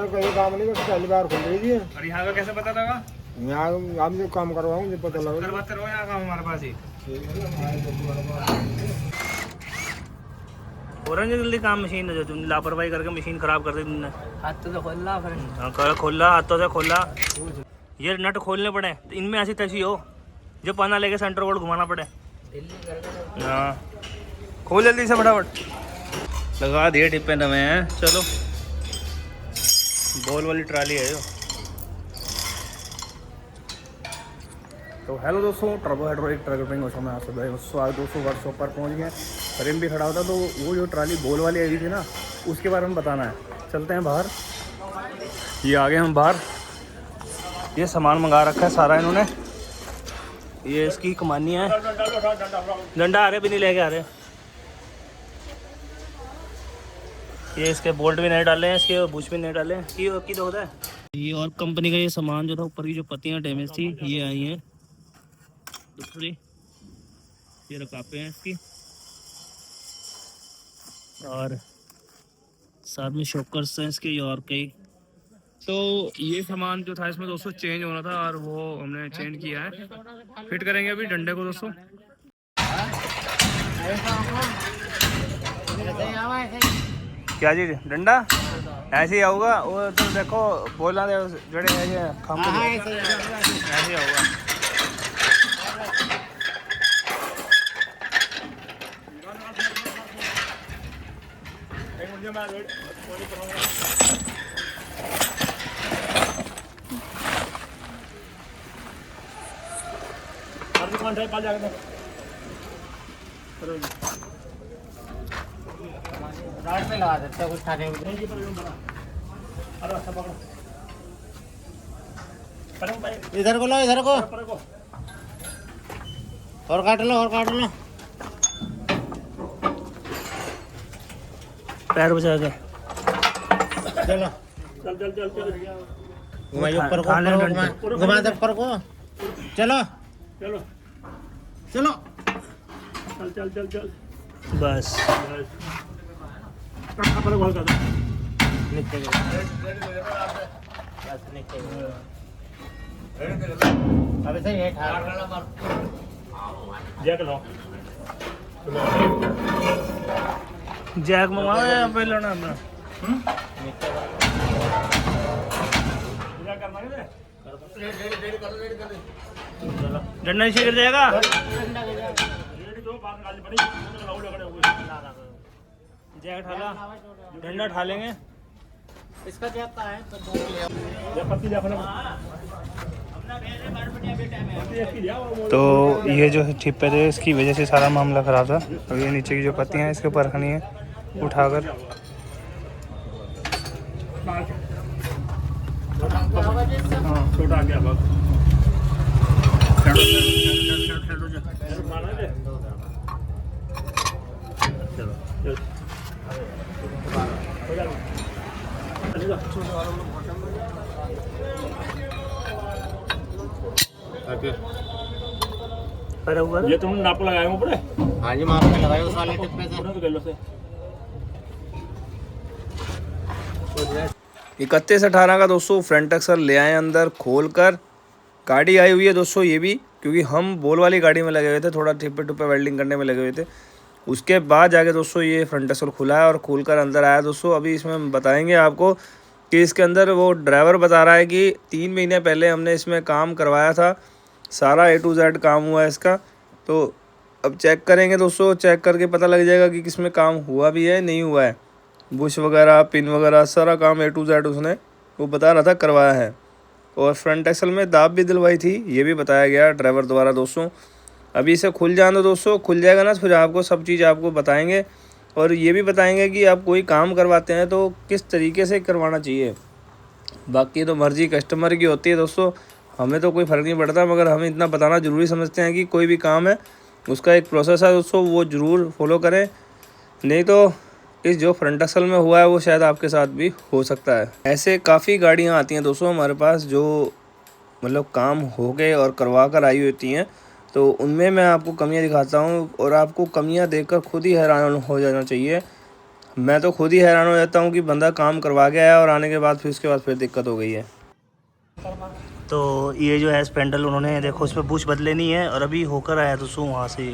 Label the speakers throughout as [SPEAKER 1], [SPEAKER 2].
[SPEAKER 1] मैंने कहीं काम नहीं किया, पहली बार खोल रही थी।
[SPEAKER 2] और यहाँ का कैसे पता लगा?
[SPEAKER 1] यहाँ हम जो काम करवाऊँ मुझे पता लगा।
[SPEAKER 2] करवाते रहो यहाँ काम हमारे पास ही। हो रहा है जल्दी काम, मशीन है जो तुमने लापरवाही करके मशीन खराब कर दी तुमने। हाथों से खोलना, खोला हाथों से खोला। ये नट खोलने पड़े तो इनमें ऐसी तैसी हो जो पाना लेके सेंटर बोर्ड घुमाना पड़े। हाँ खोल जल्दी से फटाफट। लगा दिए टिप्पे नवे हैं। चलो बॉल वाली ट्राली है जो। तो हेलो दोस्तों, turbo hydraulic truck repairing workshop में आप सब स्वागत। दोस्तों वर्कशॉप पर पहुंच गए, फ्रेम भी खड़ा होता तो वो जो ट्राली बॉल वाली आई थी ना, उसके बारे में बताना है। चलते हैं बाहर। ये आ गए हम बाहर। ये सामान मंगा रखा है सारा इन्होंने। ये इसकी कमानी है, डंडा आ रहे भी नहीं लेके आ रहे। ये इसके बोल्ट भी नहीं डाले हैं, इसके बुश भी नहीं डाले हैं। की तो होता है ये। और कंपनी का ये सामान जो था, ऊपर की जो पत्तियां डैमेज थी ये आई हैं दूसरी। ये रकापे हैं इसकी, और साथ में शॉकर्स हैं इसके और कई। तो ये सामान जो था इसमें दोस्तों चेंज होना था, और वो हमने चेंज किया है। फिट करेंगे अभी डंडे को दोस्तों। क्या जी डंडा ऐसे ही आऊगा वो तो देखो बोला जड़े है ऐसे ही आऊगा।
[SPEAKER 1] राइट में लगा देते कुछ खाने इधर को लो, इधर को और काट लो, और काट लो।
[SPEAKER 2] पैर बचा के
[SPEAKER 1] चलो
[SPEAKER 2] चल चल चल चल
[SPEAKER 1] घुमाइए ऊपर को, घुमा दे ऊपर को। चलो
[SPEAKER 2] चलो
[SPEAKER 1] चलो
[SPEAKER 2] चल चल चल चल बस।
[SPEAKER 1] अभी से ये
[SPEAKER 2] जैक लो, जैक मंगवाओ या पे लेना अपना। डंडा नीचे गिर जाएगा। जैक ठाला, डंडा ठा लेंगे
[SPEAKER 1] इसका जाता है
[SPEAKER 2] तो ये जो ठिप्पे थे इसकी वजह से सारा मामला खराब था। और ये नीचे की जो पत्तियां हैं इसके ऊपर रखनी है उठाकर। छोटा गया ये तुमने नाप लगाए ऊपर?
[SPEAKER 1] हाँ जी, माप में लगाए उस वाले टिप्पे से।
[SPEAKER 2] 3118 का दोस्तों फ्रंट एक्सल ले आए अंदर खोल कर। गाड़ी आई हुई है दोस्तों ये भी, क्योंकि हम बॉल वाली गाड़ी में लगे हुए थे, थोड़ा टिप्पे टुप्पे वेल्डिंग करने में लगे हुए थे। उसके बाद जाके दोस्तों ये फ्रंट एक्सल खुला है और खोल कर अंदर आया दोस्तों। अभी इसमें हम बताएंगे आपको कि इसके अंदर वो ड्राइवर बता रहा है कि 3 महीने पहले हमने इसमें काम करवाया था, सारा A to Z काम हुआ है इसका। तो अब चेक करेंगे दोस्तों, चेक करके पता लग जाएगा कि किसमें काम हुआ भी है नहीं हुआ है। बुश वगैरह पिन वगैरह सारा काम A to Z उसने वो बता रहा था करवाया है। और फ्रंट एक्सल में दाब भी दिलवाई थी, ये भी बताया गया ड्राइवर द्वारा दोस्तों। अभी इसे खुल जाने दो दोस्तों, खुल जाएगा ना फिर आपको सब चीज़ आपको बताएंगे। और ये भी बताएंगे कि आप कोई काम करवाते हैं तो किस तरीके से करवाना चाहिए। बाकी तो मर्ज़ी कस्टमर की होती है दोस्तों, हमें तो कोई फ़र्क नहीं पड़ता, मगर हम इतना बताना ज़रूरी समझते हैं कि कोई भी काम है उसका एक प्रोसेस है दोस्तों, वो ज़रूर फॉलो करें। नहीं तो इस जो फ्रंट एक्सल में हुआ है वो शायद आपके साथ भी हो सकता है। ऐसे काफ़ी गाड़ियाँ आती हैं दोस्तों हमारे पास जो मतलब काम हो गए और करवा कर आई होती हैं, तो उनमें मैं आपको कमियां दिखाता हूं और आपको कमियां देखकर खुद ही हैरान हो जाना चाहिए। मैं तो खुद ही हैरान हो जाता हूँ कि बंदा काम करवा के आया और आने के बाद फिर उसके बाद फिर दिक्कत हो गई है। तो ये जो है स्पेंडल उन्होंने देखो इसमें बुश बदले नहीं है और अभी होकर आया तो वहाँ से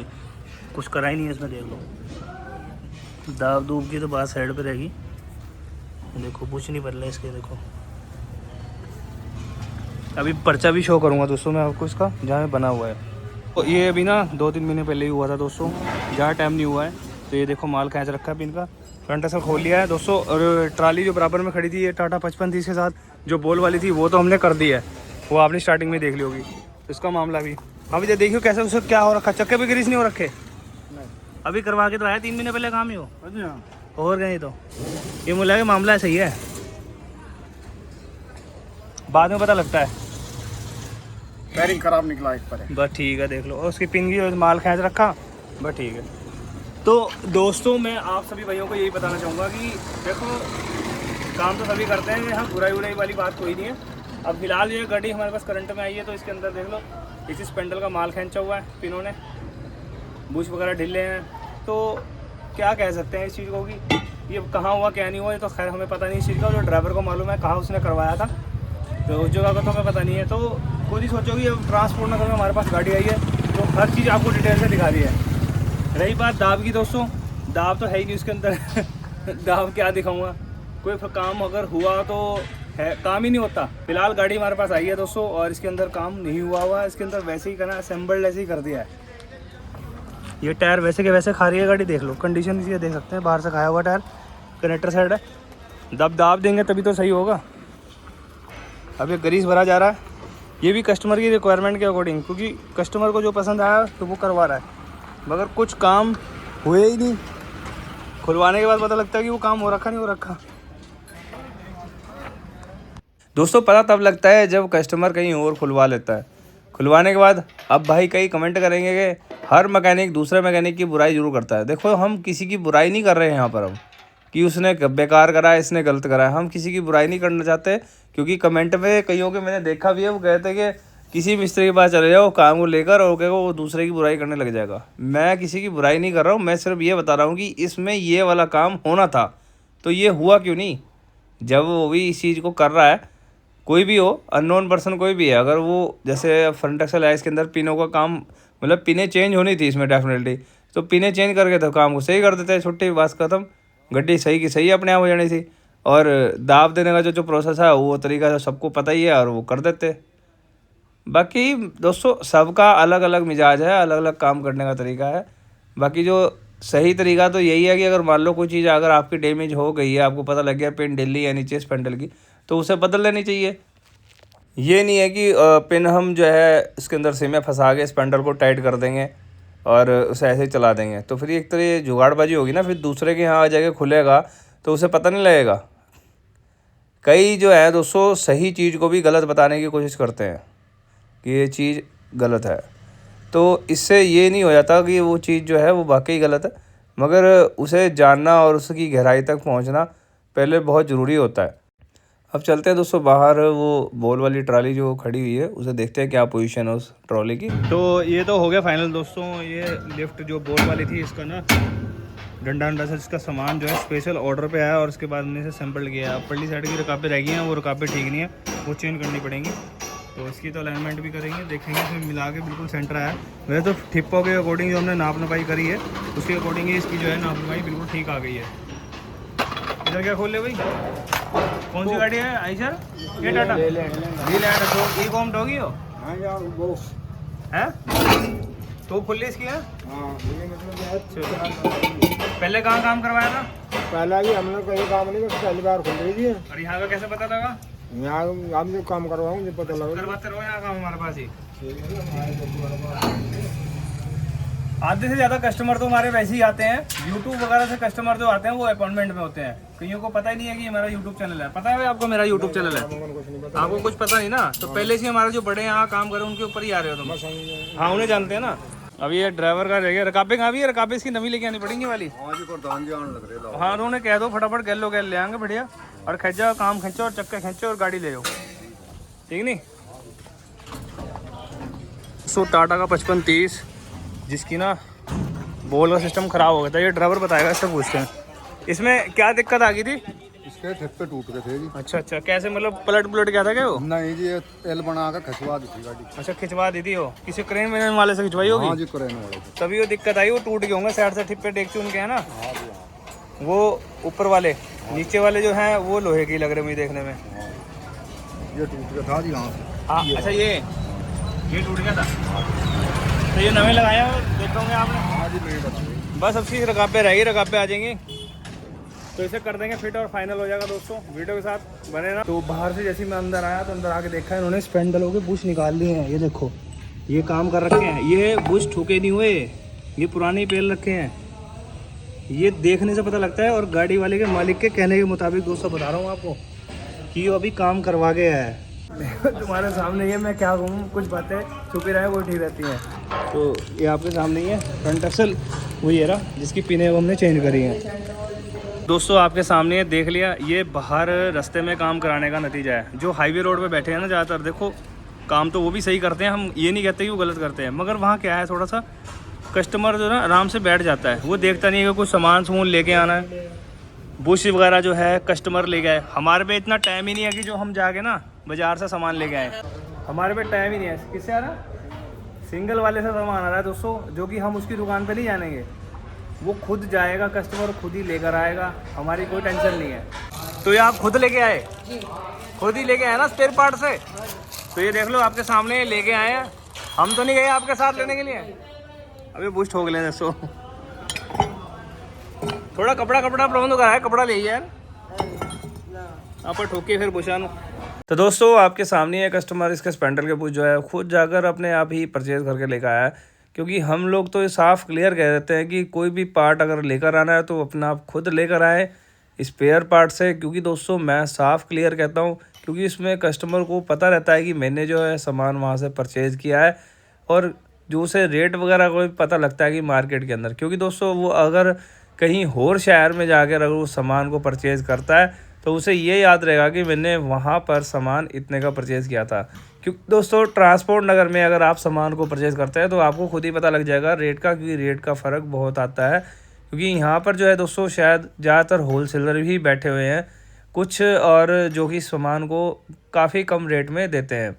[SPEAKER 2] कुछ करा ही नहीं है इसमें। देख लो दाब दूब की तो बात साइड पे रहेगी। देखो बुश नहीं बदला इसके। देखो अभी पर्चा भी शो करूँगा दोस्तों मैं आपको इसका, जहाँ बना हुआ है। तो ये अभी ना 2-3 महीने पहले ही हुआ था दोस्तों, ज़्यादा टाइम नहीं हुआ है। तो ये देखो माल खींच रखा है पिन का, फ्रंट असल खोल लिया है दोस्तों। और ट्राली जो बराबर में खड़ी थी ये टाटा 5530 के साथ जो बोल वाली थी वो तो हमने कर दी है, वो आपने स्टार्टिंग में देख ली होगी। तो इसका मामला भी अभी तो देखियो कैसे उसे क्या हो रखा, चक्के पे ग्रीस नहीं हो रखे। अभी करवा के तो आया 3 महीने पहले काम ही हो और गए। तो ये मुझे लगा मामला सही है, बाद में पता लगता है।
[SPEAKER 3] बैरिंग खराब निकला एक पर।
[SPEAKER 2] बस ठीक है देख लो, और उसकी पिन की माल खींच रखा, बस ठीक है। तो दोस्तों मैं आप सभी भाइयों को यही बताना चाहूँगा कि देखो काम तो सभी करते हैं, यहाँ बुराई उराई वाली बात कोई नहीं है। अब फिलहाल ये गाड़ी हमारे पास करंट में आई है तो इसके अंदर देख लो इसी स्पेंडल का माल खींचा हुआ है पिनों ने, बुश वगैरह ढीले हैं। तो क्या कह सकते हैं इस चीज़ को कि ये कहाँ हुआ क्या नहीं हुआ, ये तो खैर हमें पता नहीं इस चीज़ का। जो ड्राइवर को मालूम है कहाँ उसने करवाया था, तो उस जगह का तो हमें पता नहीं है। तो खुद ही सोचो कि अब ट्रांसपोर्ट नगर में हमारे पास गाड़ी आई है तो हर चीज़ आपको डिटेल से दिखा दी है। रही बात दाब की दोस्तों, दाब तो है ही नहीं उसके अंदर दाब क्या दिखाऊंगा, कोई काम अगर हुआ तो है, काम ही नहीं होता। फिलहाल गाड़ी हमारे पास आई है दोस्तों और इसके अंदर काम नहीं हुआ है, इसके अंदर वैसे ही करना असेंबल्ड ऐसे ही कर दिया है। ये टायर वैसे के वैसे खा रही है गाड़ी, देख लो कंडीशन इसकी देख सकते हैं, बाहर से खाया हुआ टायर, कनेक्टर साइड है। दाब देंगे तभी तो सही होगा। अब ये ग्रीस भरा जा रहा है, ये भी कस्टमर की रिक्वायरमेंट के अकॉर्डिंग, क्योंकि कस्टमर को जो पसंद आया तो वो करवा रहा है। मगर कुछ काम हुए ही नहीं, खुलवाने के बाद पता लगता है कि वो काम हो रखा नहीं हो रखा। दोस्तों पता तब लगता है जब कस्टमर कहीं और खुलवा लेता है। खुलवाने के बाद अब भाई कई कमेंट करेंगे कि हर मैकेनिक दूसरे मैकेनिक की बुराई जरूर करता है। देखो हम किसी की बुराई नहीं कर रहे हैं यहाँ पर हम कि उसने बेकार करा है, इसने गलत करा है, हम किसी की बुराई नहीं करना चाहते। क्योंकि कमेंट में कईयों के मैंने देखा भी है, वो कहते हैं कि किसी मिस्त्री के पास चले जाओ काम को लेकर और कहेगा वो दूसरे की बुराई करने लग जाएगा। मैं किसी की बुराई नहीं कर रहा हूँ, मैं सिर्फ ये बता रहा हूँ कि इसमें ये वाला काम होना था तो ये हुआ क्यों नहीं। जब वो भी इस चीज़ को कर रहा है, कोई भी हो, अननोन पर्सन कोई भी है, अगर वो जैसे फ्रंट एक्सल है इसके अंदर पिनों का काम, मतलब पिनें चेंज होनी थी इसमें डेफिनेटली, तो पिनें चेंज करके तो काम को सही कर देते हैं, छुट्टी बस खत्म, गड्डी सही की सही अपने आप हो जानी थी। और दाब देने का जो प्रोसेस है वो तरीका तो सबको पता ही है और वो कर देते। बाकी दोस्तों सबका अलग अलग मिजाज है, अलग अलग काम करने का तरीका है। बाकी जो सही तरीका तो यही है कि अगर मान लो कोई चीज़ अगर आपकी डैमेज हो गई है, आपको पता लग गया पिन ढीली है नीचे स्पेंडल की, तो उसे बदल लेनी चाहिए। ये नहीं है कि पिन हम जो है इसके अंदर सिम में फंसा के स्पेंडल को टाइट कर देंगे और उसे ऐसे ही चला देंगे, तो फिर एक तरह जुगाड़बाजी होगी ना, फिर दूसरे के यहाँ आ जाके खुलेगा तो उसे पता नहीं लगेगा। कई जो है दोस्तों सही चीज़ को भी गलत बताने की कोशिश करते हैं कि ये चीज़ गलत है, तो इससे ये नहीं हो जाता कि वो चीज़ जो है वो वाकई गलत है, मगर उसे जानना और उसकी गहराई तक पहुंचना पहले बहुत ज़रूरी होता है। अब चलते हैं दोस्तों बाहर, वो बोल वाली ट्रॉली जो खड़ी हुई है उसे देखते हैं क्या पोजीशन है उस ट्रॉली की। तो ये तो हो गया फाइनल दोस्तों, ये लिफ्ट जो बोल वाली थी इसका ना डंडा से इसका सामान जो है स्पेशल ऑर्डर पे आया और उसके बाद हमने इसे सैंपल किया। अब पल्ली साइड की रकाबें रह गई हैं, वो रकाबें ठीक नहीं है, वो चेंज करनी पड़ेंगी। तो इसकी तो अलाइनमेंट भी करेंगे, देखेंगे इसमें मिला के बिल्कुल सेंटर आया। वैसे तो ठिप्पो के अकॉर्डिंग जो हमने नाप नपाई करी है उसके अकॉर्डिंग ही इसकी जो है नाप नपाई बिल्कुल ठीक आ गई है। इधर क्या खोल ले भाई, कौन सी गाड़ी है आइशर? ये टाटा लीलैंड तो ई कॉम डॉगी हो है तो फुल इसकी है। पहले कहाँ काम करवाया था?
[SPEAKER 3] पहला ही हमने कहीं काम नहीं, बस पहली बार खुल रही थी।
[SPEAKER 2] और यहाँ का कैसे पता लगा?
[SPEAKER 3] यहाँ हम जो काम करवाऊँ मुझे पता लगा।
[SPEAKER 2] करवाते रहो यहाँ काम हमारे पास ही। आधे से ज़्यादा कस्टमर तो हमारे वैसे ही आते हैं, यूट्यूब वगैरह से कस्टमर जो आते हैं वो अपॉइंटमेंट में होते हैं। कईयों को पता ही नहीं है कि हमारा यूट्यूब चैनल है। पता है आपको मेरा यूट्यूब चैनल है? आपको कुछ पता नहीं ना, तो पहले से हमारे जो बड़े यहाँ काम करें उनके ऊपर ही आ रहे हो तुम। हाँ उन्हें जानते हैं ना। अभी ये ड्राइवर का रह गया, रकाबे कहाँ भी है? रकाबे इसकी नवी लेके आनी पड़ेंगी वाली। हाँ तो उन्हें कह दो फटाफट गैल ले आएंगे बढ़िया, और खींचो काम खींचो और चक्के खींचो और गाड़ी ले जाओ, ठीक नहीं। सो टाटा का 5530 जिसकी ना बोल का सिस्टम ख़राब हो गया था, ये ड्राइवर बताएगा, इससे पूछते हैं। इसमें क्या दिक्कत आ गई थी?
[SPEAKER 3] इसके ठप्पे टूट गए थे जी।
[SPEAKER 2] अच्छा अच्छा, कैसे मतलब पलट गया था क्या वो?
[SPEAKER 3] नहीं जी, ये एल बना कर खिंचवा दी थी गाड़ी।
[SPEAKER 2] अच्छा, खिंचवा दी थी वो किसी क्रेन वेन वाले से खिंचवाई होगी?
[SPEAKER 3] हाँ जी, क्रेन वाले से।
[SPEAKER 2] तभी वो दिक्कत आई, वो टूट गए होंगे साइड से, ठिप्पे टेक चुन के है ना।
[SPEAKER 3] हाँ जी हाँ।
[SPEAKER 2] वो ऊपर वाले, नीचे वाले जो हैं वो लोहे की लग रहे मुझे देखने में।
[SPEAKER 3] ये टूट गया था जी यहाँ से।
[SPEAKER 2] हाँ अच्छा, ये टूट गया था, तो ये नवे लगाया देखा होंगे आपने?
[SPEAKER 3] हाँ जी, नहीं बता।
[SPEAKER 2] बस अब चीज़ रकाबे रहेगी, रकाबे आ जाएंगी तो इसे कर देंगे फिट और फाइनल हो जाएगा दोस्तों। वीडियो के साथ बने ना। तो बाहर से जैसे मैं अंदर आया तो अंदर आके देखा इन्होंने स्पेंडलों के बुश निकाल लिए हैं। ये देखो, ये काम कर रखे हैं, ये बुश ठोके नहीं हुए, ये पुराने पेल रखे हैं। ये देखने से पता लगता है, और गाड़ी वाले के मालिक के कहने के मुताबिक दोस्तों बता रहा हूँ आपको कि वो अभी काम करवा के आया है। तुम्हारे सामने ये मैं क्या कहूँ, कुछ बातें छुपी रहे वो ठीक रहती हैं। तो ये आपके सामने ही है फ्रंट एक्सल, वही है रहा जिसकी पिने वो हमने चेंज करी है दोस्तों। आपके सामने है, देख लिया। ये बाहर रास्ते में काम कराने का नतीजा है। जो हाईवे रोड पे बैठे हैं ना ज़्यादातर, देखो काम तो वो भी सही करते हैं, हम ये नहीं कहते कि वो गलत करते हैं, मगर वहाँ क्या है, थोड़ा सा कस्टमर जो है ना आराम से बैठ जाता है, वो देखता नहीं है कि कुछ सामान लेके आना है। बुश वगैरह जो है कस्टमर ले गए, हमारे पे इतना टाइम ही नहीं है कि जो हम जाके ना बाज़ार से सामान ले गए, हमारे पे टाइम ही नहीं है। किससे आ रहा, सिंगल वाले से सामान आ रहा है दोस्तों, जो कि हम उसकी दुकान पे नहीं जानेंगे, वो खुद जाएगा कस्टमर, खुद ही लेकर आएगा, हमारी कोई टेंशन नहीं है। तो ये आप खुद लेके आए? खुद ही लेके आए ना स्पेयर पार्ट से? तो ये देख लो आपके सामने लेके आए हैं, हम तो नहीं गए आपके साथ लेने के लिए। अभी बुश ठोक लें दोस्तों, थोड़ा कपड़ा प्रबंध करा है, कपड़ा ले यार आप ठोके फिर बुशानो। तो दोस्तों आपके सामने है कस्टमर, इसके स्पेंडल के बुश जो है खुद जाकर अपने आप ही परचेज़ करके लेकर आया है। क्योंकि हम लोग तो साफ़ क्लियर कह देते हैं कि कोई भी पार्ट अगर लेकर आना है तो अपना आप खुद लेकर आए स्पेयर पार्ट से। क्योंकि दोस्तों मैं साफ़ क्लियर कहता हूँ, क्योंकि इसमें कस्टमर को पता रहता है कि मैंने जो है सामान वहाँ से परचेज़ किया है, और जो उसे रेट वगैरह को भी पता लगता है कि मार्केट के अंदर। क्योंकि दोस्तों वो अगर कहीं और शहर में जाकर अगर उस सामान को परचेज़ करता है तो उसे ये याद रहेगा कि मैंने वहाँ पर सामान इतने का परचेज़ किया था। क्योंकि दोस्तों ट्रांसपोर्ट नगर में अगर आप सामान को परचेज़ करते हैं तो आपको खुद ही पता लग जाएगा रेट का, क्योंकि रेट का फ़र्क बहुत आता है। क्योंकि यहाँ पर जो है दोस्तों शायद ज़्यादातर होलसेलर भी बैठे हुए हैं कुछ, और जो कि सामान को काफ़ी कम रेट में देते हैं।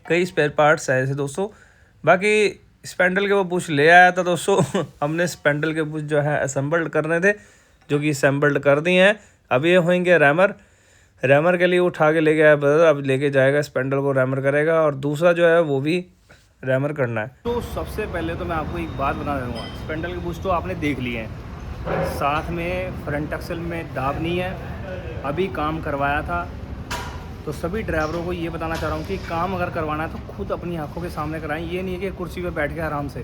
[SPEAKER 2] कई स्पेयर पार्ट्स है ऐसे दोस्तों। बाकी स्पेंडल के वो बुश ले आया था दोस्तों हमने स्पेंडल के बुश जो है असेंबल्ड करने थे, जो कि असेंबल्ड कर दिए हैं। अब ये होंगे रैमर के लिए उठा के ले गया ब्रदर, अब लेके जाएगा स्पेंडल को रैमर करेगा, और दूसरा जो है वो भी रैमर करना है। तो सबसे पहले तो मैं आपको एक बात बता दूँगा, स्पेंडल के बुश तो आपने देख लिए हैं, साथ में फ्रंट एक्सल में दाब नहीं है, अभी काम करवाया था। तो सभी ड्राइवरों को ये बताना चाह रहा हूँ कि काम अगर करवाना है तो खुद अपनी आंखों के सामने कराएं। ये नहीं है कि कुर्सी पे बैठ के आराम से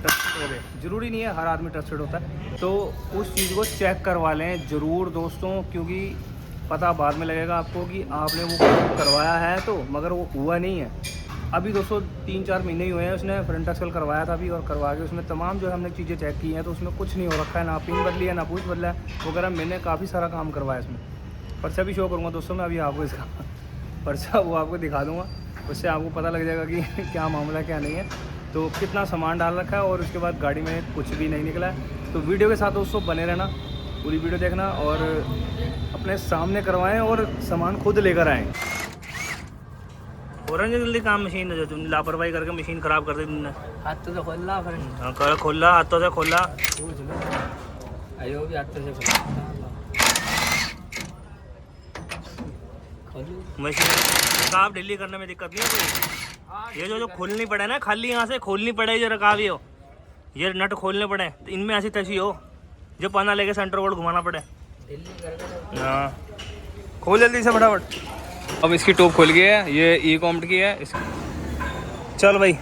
[SPEAKER 2] ट्रस्टेड हो गए, ज़रूरी नहीं है हर आदमी ट्रस्टेड होता है। तो उस चीज़ को चेक करवा लें ज़रूर दोस्तों, क्योंकि पता बाद में लगेगा आपको कि आपने वो करवाया है तो, मगर वो हुआ नहीं है। अभी दोस्तों 3-4 महीने ही हुए हैं उसने फ्रंट एक्सल करवाया था अभी, और करवा के उसमें तमाम जो है हमने चीज़ें चेक की हैं, तो उसमें कुछ नहीं हो रखा है, ना पिन बदली है, ना कुछ बदला है वगैरह। मैंने काफ़ी सारा काम करवाया इसमें। पर्चा भी शो करूँगा दोस्तों मैं अभी आपको, इसका पर्चा वो आपको दिखा दूँगा, उससे आपको पता लग जाएगा कि क्या मामला क्या नहीं है, तो कितना सामान डाल रखा है, और उसके बाद गाड़ी में कुछ भी नहीं निकला है। तो वीडियो के साथ दोस्तों बने रहना, पूरी वीडियो देखना, और अपने सामने करवाएं और सामान खुद लेकर आएँ। हो रहा है जल्दी काम, मशीन जो तुमने लापरवाही करके मशीन ख़राब कर दी तुमने। हाथों से खोलना, खोला हाथों से खोला, मशीन रकाब ढीली करने में दिक्कत नहीं है कोई। ये जो खोलनी पड़े ना, खाली यहाँ से खोलनी पड़े जो रकाब, ये नट खोलने पड़े, तो इनमें ऐसी तैसी हो जो पन्ना लेके सेंटर बोर्ड घुमाना पड़े। हाँ खोल जल्दी से फटाफट। अब इसकी टोप खोल गई है, ये ई-कॉम्ट की है इसकी। चल भाई,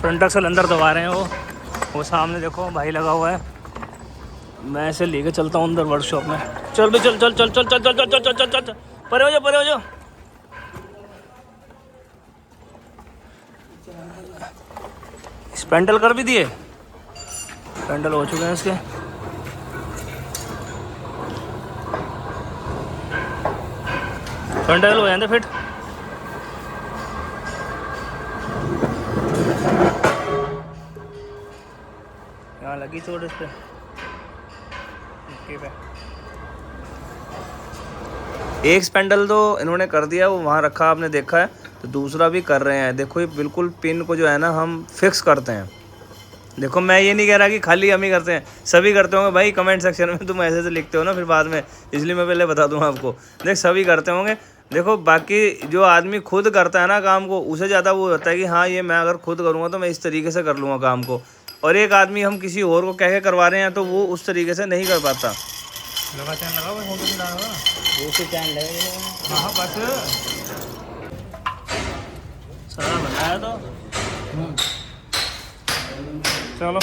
[SPEAKER 2] फ्रंट एक्सल अंदर दबा रहे हैं वो सामने देखो भाई लगा हुआ है। मैं ऐसे लेके चलता हूँ अंदर वर्कशॉप में। चल भाई चल चल चल चल चल चल चल चल चल चल चल, परे हो जाओ। स्पेंडल कर भी दिए, स्पेंडल हो चुके हैं इसके। स्पेंडल हो जाते फिट। यहाँ लगी चोट इस पर। टंकी पे। एक स्पेंडल तो इन्होंने कर दिया, वो वहाँ रखा आपने देखा है, तो दूसरा भी कर रहे हैं। देखो ये बिल्कुल पिन को जो है ना हम फिक्स करते हैं। देखो मैं ये नहीं कह रहा कि खाली हम ही करते हैं, सभी करते होंगे भाई। कमेंट सेक्शन में तुम ऐसे से लिखते हो ना फिर बाद में, इसलिए मैं पहले बता दूँ आपको। देख सभी करते होंगे। देखो बाकी जो आदमी खुद करता है ना काम को, उसे ज़्यादा वो होता है कि हाँ ये मैं अगर खुद करूँगा तो मैं इस तरीके से कर लूँगा काम को, और एक आदमी हम किसी और को कह के करवा रहे हैं तो वो उस तरीके से नहीं कर पाता। लगा चैन लगा वो फोटो डाला वो से चैन लगेगा। हाँ बस सारा बनाया तो चलो।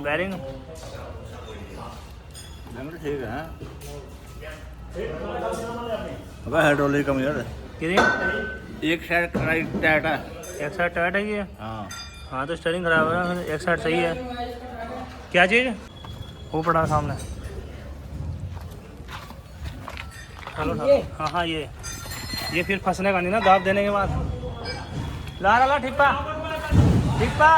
[SPEAKER 2] बैरिंग ठीक है। हाइड्रोलिक कम यार एक साइड टाइट है, एक साइड टाइट है ये। हाँ तो स्टीयरिंग खराब है ना, एक साइड सही है। क्या चीज़ वो पड़ा सामने? चलो हाँ हाँ ये फिर फंसने का नहीं ना दाब देने के बाद। ला ठिप्पा ठिप्पा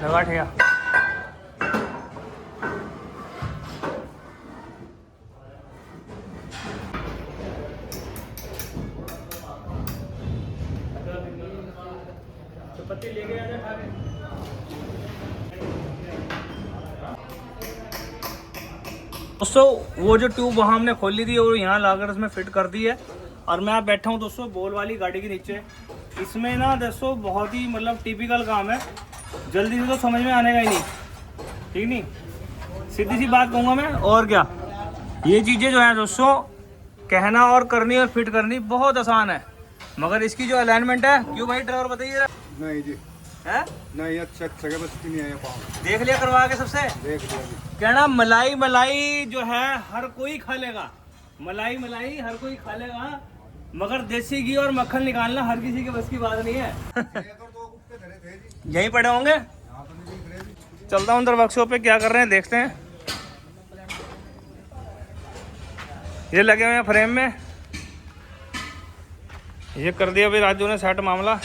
[SPEAKER 2] लगा ठिया। पत्ती ले गया दोस्तों। वो जो ट्यूब वहाँ हमने खोली थी और यहाँ लाकर उसमें फिट कर दी है, और मैं आप बैठा हूँ दोस्तों बोल वाली गाड़ी के नीचे। इसमें ना दोस्तों बहुत ही मतलब टिपिकल काम है, जल्दी से तो समझ में आने का ही नहीं, ठीक नहीं, सीधी सी बात कहूँगा मैं। और क्या ये चीज़ें जो है दोस्तों कहना और करनी और फिट करनी बहुत आसान है, मगर इसकी जो अलाइनमेंट है, क्यों भाई ड्राइवर बताइए।
[SPEAKER 3] नहीं जी
[SPEAKER 2] है
[SPEAKER 3] नहीं अच्छा बस नहीं आया पाँव
[SPEAKER 2] देख लिया करवा के सबसे
[SPEAKER 3] देख लिया।
[SPEAKER 2] कहना मलाई जो है हर कोई खा लेगा, मलाई हर कोई खा लेगा, मगर देसी घी और मक्खन निकालना हर किसी के बस की बात नहीं है। यहीं पड़े होंगे। चलता हूँ अंदर वर्कशॉप पे क्या कर रहे हैं देखते हैं। ये लगे हुए हैं फ्रेम में, ये कर दिया भाई राजू ने सेट मामला।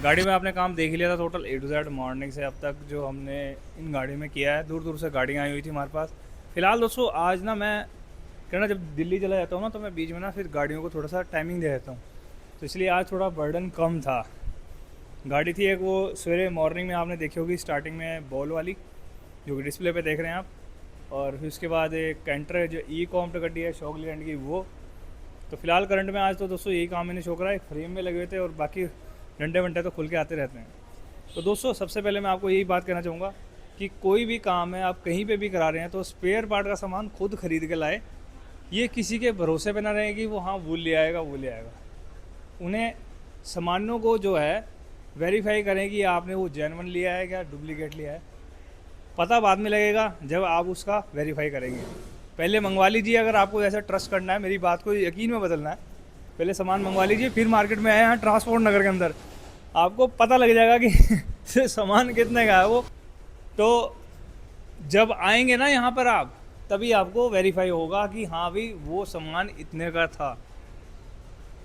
[SPEAKER 2] गाड़ी में आपने काम देख लिया था total A to Z morning से अब तक जो हमने इन गाड़ी में किया है। दूर दूर से गाड़ियाँ आई हुई थी हमारे पास। फ़िलहाल दोस्तों आज ना मैं कहना जब दिल्ली चला जाता हूँ ना तो मैं बीच में ना फिर गाड़ियों को थोड़ा सा टाइमिंग दे देता हूँ, तो इसलिए आज थोड़ा बर्डन कम था। गाड़ी थी एक वो सवेरे मॉर्निंग में आपने देखी होगी स्टार्टिंग में बॉल वाली जो कि डिस्प्ले पे देख रहे हैं आप, और फिर उसके बाद एक कैंटर जो ई-कॉम पे गड्डी है शॉकलैंड की वो। तो फिलहाल करंट में आज तो दोस्तों यही काम मैंने शो करा है, फ्रेम में लगे हुए थे और बाकी डंडे वंडे तो खुल के आते रहते हैं। तो दोस्तों सबसे पहले मैं आपको यही बात कहना चाहूँगा कि कोई भी काम है आप कहीं पे भी करा रहे हैं तो स्पेयर पार्ट का सामान खुद ख़रीद के लाए। ये किसी के भरोसे पे ना रहे कि वो हाँ वो ले आएगा वो ले आएगा। उन्हें सामानों को जो है वेरीफाई करें कि आपने वो जेन्युइन लिया है क्या डुप्लीकेट लिया है। पता बाद में लगेगा जब आप उसका वेरीफाई करेंगे। पहले मंगवा लीजिए, अगर आपको ऐसा ट्रस्ट करना है, मेरी बात को यकीन में बदलना है, पहले सामान मंगवा लीजिए, फिर मार्केट में आए हैं ट्रांसपोर्ट नगर के अंदर आपको पता लग जाएगा कि सामान कितने का है वो। तो जब आएंगे ना यहाँ पर आप, तभी आपको वेरीफाई होगा कि हाँ भाई वो सामान इतने का था।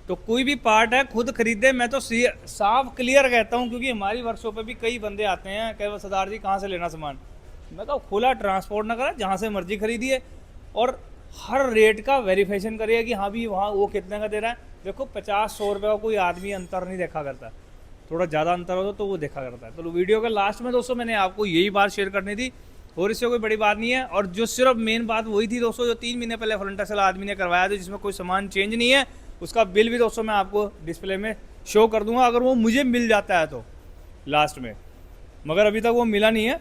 [SPEAKER 2] तो कोई भी पार्ट है खुद खरीदे, मैं तो साफ क्लियर कहता हूँ, क्योंकि हमारी वर्कशॉप पे भी कई बंदे आते हैं, कह सरदार जी कहाँ से लेना सामान। मैं कहा खुला ट्रांसपोर्ट ना करा, जहाँ से मर्जी खरीदिए और हर रेट का वेरिफिकेशन करिए कि हाँ भी वहाँ वो कितने का दे रहा है। देखो 50-100 रुपये का कोई आदमी अंतर नहीं देखा करता, थोड़ा ज़्यादा अंतर हो तो वो देखा करता है। तो वीडियो के लास्ट में दोस्तों मैंने आपको यही बात शेयर करनी थी, और इससे कोई बड़ी बात नहीं है। और जो सिर्फ मेन बात वही थी दोस्तों, जो 3 महीने पहले फ्रंट एक्सल आदमी ने करवाया था, जिसमें कोई सामान चेंज नहीं है, उसका बिल भी दोस्तों मैं आपको डिस्प्ले में शो कर दूंगा, अगर वो मुझे मिल जाता है तो लास्ट में। मगर अभी तक वो मिला नहीं है,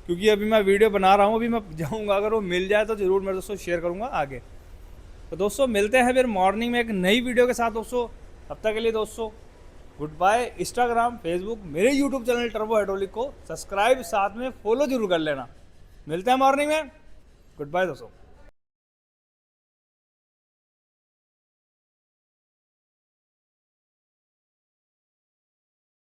[SPEAKER 2] क्योंकि अभी मैं वीडियो बना रहा हूँ, अभी मैं जाऊँगा, अगर वो मिल जाए तो ज़रूर मैं दोस्तों शेयर करूँगा आगे। तो दोस्तों मिलते हैं फिर मॉर्निंग में एक नई वीडियो के साथ दोस्तों। तब तक के लिए दोस्तों गुड बाय। इंस्टाग्राम, फेसबुक, मेरे यूट्यूब चैनल टर्बो हाइड्रोलिक को सब्सक्राइब, साथ में फॉलो जरूर कर लेना। मिलते हैं मॉर्निंग में। गुड बाय दोस्तों।